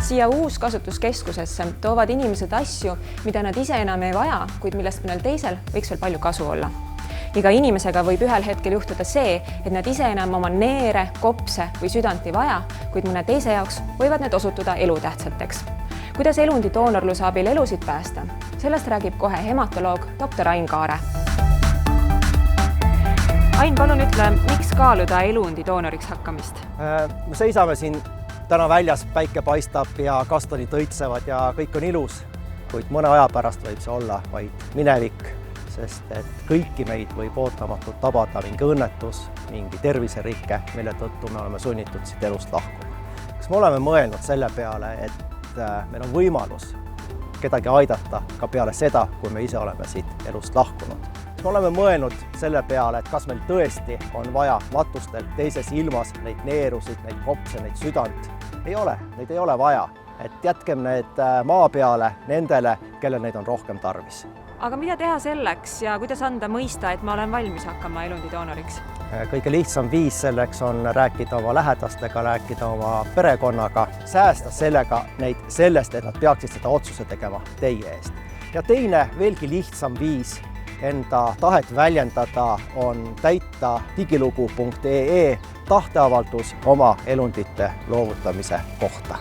Siia uuskasutuskeskusesse toovad inimesed asju, mida nad ise enam ei vaja, kuid millest mõnel teisel võiks veel palju kasu olla. Iga inimesega võib ühel hetkel juhtuda see, et nad ise enam oma neere, kopse või südant ei vaja, kuid mõne teise jaoks võivad need osutuda elutähtsateks. Kuidas elundidoonorluse abil elusid päästa? Sellest räägib kohe hematoloog dr. Ain Kaare. Ain, palun ütle, miks kaaluda eluundidoonoriks hakkamist? Me seisame siin täna väljas, päike paistab ja kastonid õitsevad ja kõik on ilus, kuid mõne aja pärast võib see olla vaid minevik, sest et kõiki meid võib ootamatult tabada mingi õnnetus, mingi terviserike, mille tõttu me oleme sunnitud siit elust lahkuma. Kas me oleme mõelnud selle peale, et meil on võimalus kedagi aidata ka peale seda, kui me ise oleme siit elust lahkunud? Me oleme mõelnud selle peale, et kas meil tõesti on vaja matustel teises ilmas neid neerusid, neid kopse, neid südant. Ei ole, neid ei ole vaja. Et jätkem need maa peale nendele, kellel neid on rohkem tarvis. Aga mida teha selleks ja kuidas anda mõista, et ma olen valmis hakkama elundidoonoriks? Kõige lihtsam viis selleks on rääkida oma lähedastega, rääkida oma perekonnaga, säästa sellega neid sellest, et nad peaksid seda otsuse tegema teie eest. Ja teine, veelgi lihtsam viis enda tahet väljendada on täita digilugu.ee tahteavaldus oma elundite loovutamise kohta.